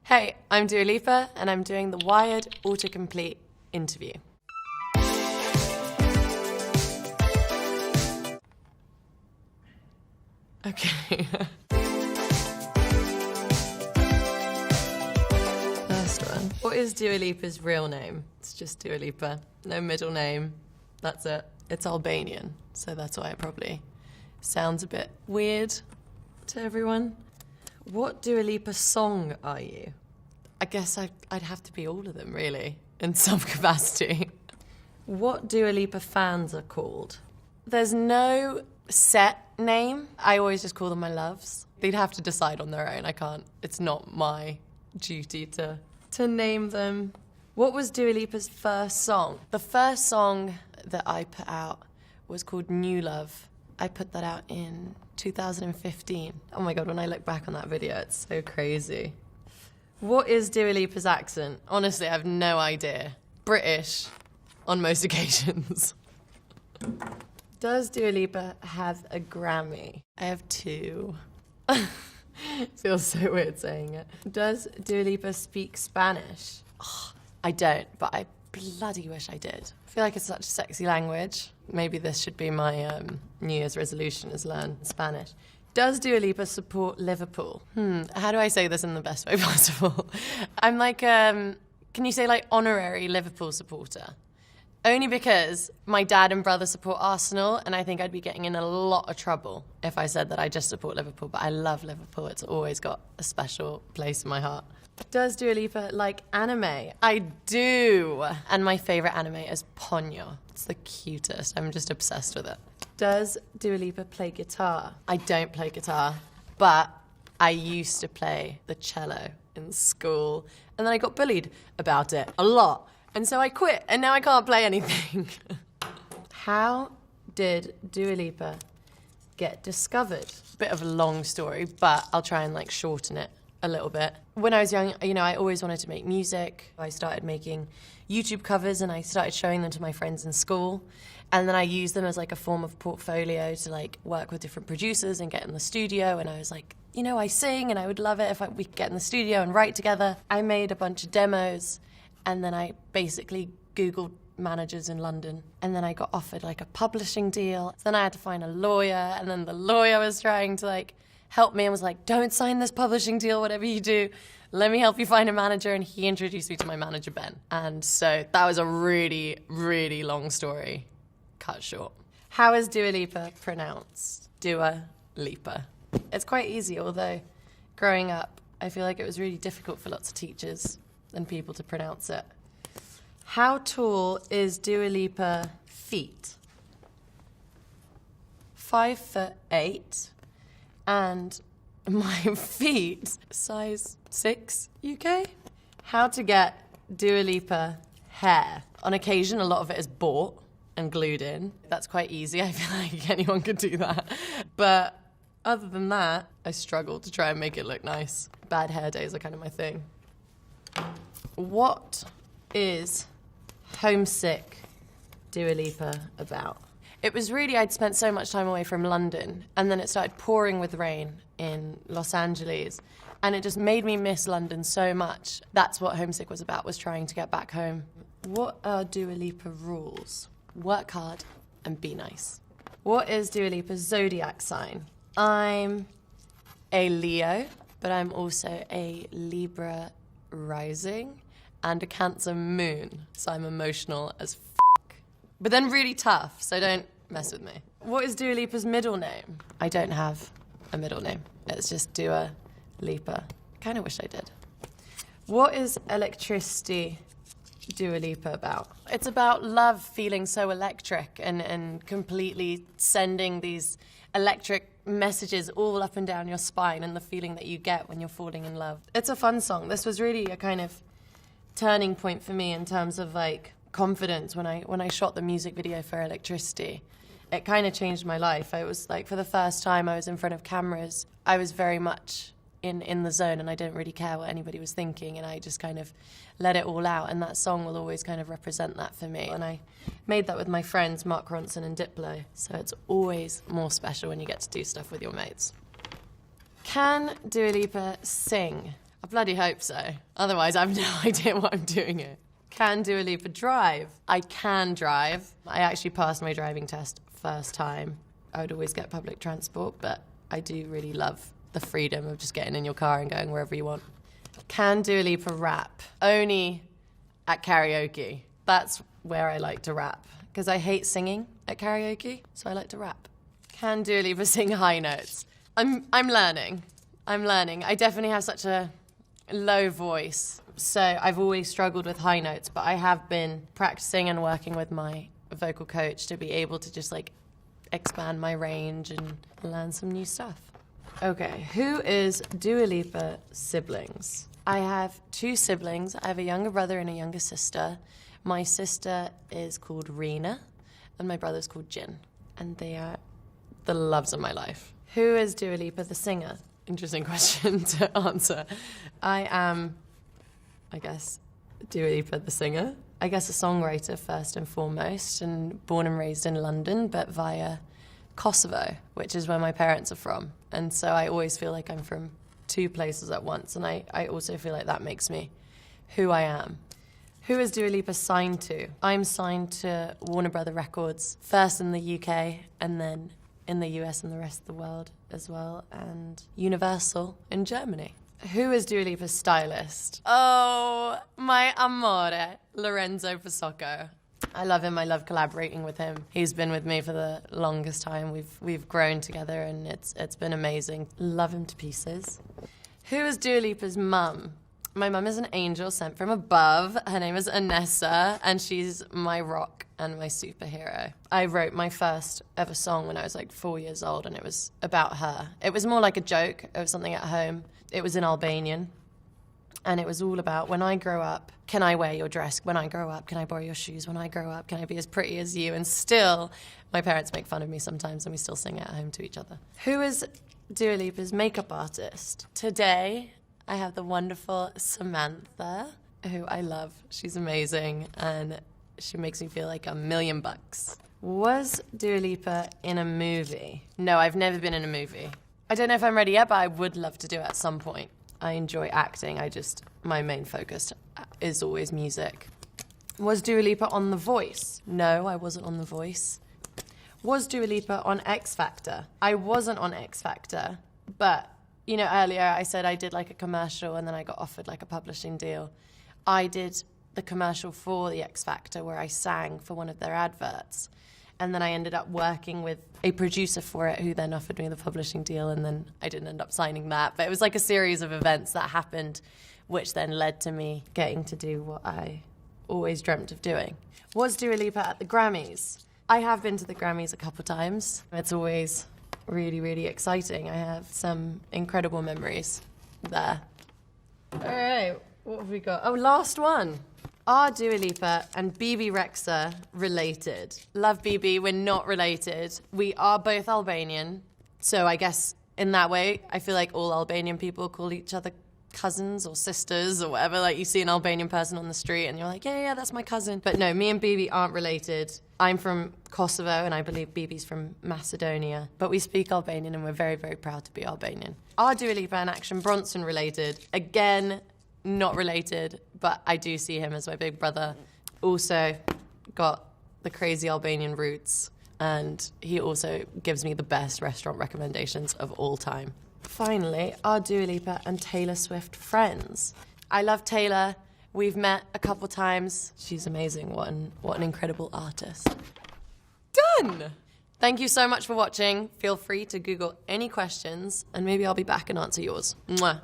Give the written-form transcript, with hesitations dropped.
Hey, I'm Dوالیپا, and I'm doing the Wired autocomplete interview. Okay. First one. What is Dwalipa's real name? It's just Dwalipa. No middle name. That's it. It's Albanian, so that's why it probably sounds a bit weird to everyone. What Dwalipa song are you? I guess I'd have to be all of them, really, in some capacity. What Dwalipa fans are called? There's no set name. I always just call them my loves. They'd have to decide on their own. I can't. It's not my duty to name them. What was Dwalipa's first song? The first song that I put out was called New Love. I put that out in 2015. Oh my God, when I look back on that video, it's so crazy. What is Dwalipa's accent? Honestly, I have no idea. British, on most occasions. Does Dwalipa have a Grammy? I have 2. Feels so weird saying it. Does Dwalipa speak Spanish? Oh, I don't, but I bloody wish I did. I feel like it's such a sexy language. Maybe this should be my New Year's resolution, is learn Spanish. Does Dwalipa support Liverpool? How do I say this in the best way possible? I'm like, can you say like honorary Liverpool supporter? Only because my dad and brother support Arsenal, and I think I'd be getting in a lot of trouble if I said that I just support Liverpool, but I love Liverpool. It's always got a special place in my heart. Does Dwalipa like anime? I do. And my favorite anime is Ponyo. It's the cutest. I'm just obsessed with it. Does Dwalipa play guitar? I don't play guitar, but I used to play the cello in school, and then I got bullied about it a lot. And so I quit, and now I can't play anything. How did Dwalipa get discovered? Bit of a long story, but I'll try and like shorten it a little bit. When I was young, I always wanted to make music. I started making YouTube covers, and I started showing them to my friends in school. And then I used them as like a form of portfolio to like work with different producers and get in the studio. And I was like, I sing, and I would love it if we could get in the studio and write together. I made a bunch of demos, and then I basically Googled managers in London, and then I got offered like a publishing deal. So then I had to find a lawyer, and then the lawyer was trying to like help me and was like, don't sign this publishing deal, whatever you do. Let me help you find a manager. And he introduced me to my manager, Ben. And so that was a really, really long story cut short. How is Dwalipa pronounced? Dua Lipa. It's quite easy, although growing up, I feel like it was really difficult for lots of teachers and people to pronounce it. How tall is Dwalipa feet? 5'8", and my feet, size 6 UK. How to get Dwalipa hair? On occasion, a lot of it is bought and glued in. That's quite easy. I feel like anyone could do that. But other than that, I struggle to try and make it look nice. Bad hair days are kind of my thing. What is homesick Dwalipa about? It was really, I'd spent so much time away from London, and then it started pouring with rain in Los Angeles, and it just made me miss London so much. That's what homesick was about, was trying to get back home. What are Dwalipa rules? Work hard and be nice. What is Dwalipa's zodiac sign? I'm a Leo, but I'm also a Libra rising and a Cancer moon, so I'm emotional as f***, but then really tough, so don't mess with me. What is Dwalipa's middle name? I don't have a middle name. It's just Dua Lipa. Kind of wish I did. What is Electricity Dwalipa about? It's about love, feeling so electric and completely sending these electric messages all up and down your spine, and the feeling that you get when you're falling in love. It's a fun song. This was really a kind of turning point for me in terms of like confidence. When I shot the music video for Electricity, it kind of changed my life. I was like, for the first time I was in front of cameras, I was very much in the zone, and I didn't really care what anybody was thinking, and I just kind of let it all out, and that song will always kind of represent that for me. And I made that with my friends Mark Ronson and Diplo, so it's always more special when you get to do stuff with your mates. Can Dua Lipa sing? I bloody hope so. Otherwise, I have no idea what I'm doing here. Can Dua Lipa drive? I can drive. I actually passed my driving test first time. I would always get public transport, but I do really love the freedom of just getting in your car and going wherever you want. Can Dua Lipa rap? Only at karaoke. That's where I like to rap, because I hate singing at karaoke, so I like to rap. Can Dua Lipa sing high notes? I'm learning. I definitely have such a low voice, so I've always struggled with high notes, but I have been practicing and working with my vocal coach to be able to just like expand my range and learn some new stuff. Okay, who is Dua Lipa's siblings? I have 2 siblings. I have a younger brother and a younger sister. My sister is called Rena, and my brother's called Jin, and they are the loves of my life. Who is Dua Lipa the singer? Interesting question to answer. I am, I guess, Dua Lipa the singer. I guess a songwriter first and foremost, and born and raised in London, but via Kosovo, which is where my parents are from. And so I always feel like I'm from 2 places at once, and I also feel like that makes me who I am. Who is Dua Lipa signed to? I'm signed to Warner Brother Records, first in the UK, and then in the US and the rest of the world as well, and Universal in Germany. Who is Dua Lipa's stylist? Oh, my amore, Lorenzo Pasocco. I love him. I love collaborating with him. He's been with me for the longest time. We've grown together, and it's been amazing. Love him to pieces. Who is Dua Lipa's mum? My mum is an angel sent from above. Her name is Anessa, and she's my rock and my superhero. I wrote my first ever song when I was like 4 years old, and it was about her. It was more like a joke. It was something at home. It was in Albanian, and it was all about, when I grow up, can I wear your dress? When I grow up, can I borrow your shoes? When I grow up, can I be as pretty as you? And still, my parents make fun of me sometimes, and we still sing it at home to each other. Who is Dua Lipa's makeup artist? Today, I have the wonderful Samantha, who I love. She's amazing, and she makes me feel like $1,000,000. Was Dua Lipa in a movie? No, I've never been in a movie. I don't know if I'm ready yet, but I would love to do it at some point. I enjoy acting. My main focus is always music. Was Dua Lipa on The Voice? No, I wasn't on The Voice. Was Dua Lipa on X Factor? I wasn't on X Factor, but you know, earlier I said I did like a commercial and then I got offered like a publishing deal. I did the commercial for the X Factor where I sang for one of their adverts. And then I ended up working with a producer for it who then offered me the publishing deal, and then I didn't end up signing that. But it was like a series of events that happened which then led to me getting to do what I always dreamt of doing. Was Dua Lipa at the Grammys? I have been to the Grammys a couple times. It's always really, really exciting. I have some incredible memories there. All right, what have we got? Oh, last one. Are Dua Lipa and Bibi Rexha related? Love Bibi, we're not related. We are both Albanian, so I guess in that way, I feel like all Albanian people call each other cousins or sisters or whatever. Like you see an Albanian person on the street and you're like, yeah, that's my cousin. But no, me and Bibi aren't related. I'm from Kosovo and I believe Bibi's from Macedonia. But we speak Albanian and we're very, very proud to be Albanian. Are Dua Lipa and Action Bronson related? Again, not related, but I do see him as my big brother. Also got the crazy Albanian roots, and he also gives me the best restaurant recommendations of all time. Finally, are Dua Lipa and Taylor Swift friends? I love Taylor. We've met a couple times. She's amazing. What an incredible artist. Done! Thank you so much for watching. Feel free to Google any questions, and maybe I'll be back and answer yours. Mwah.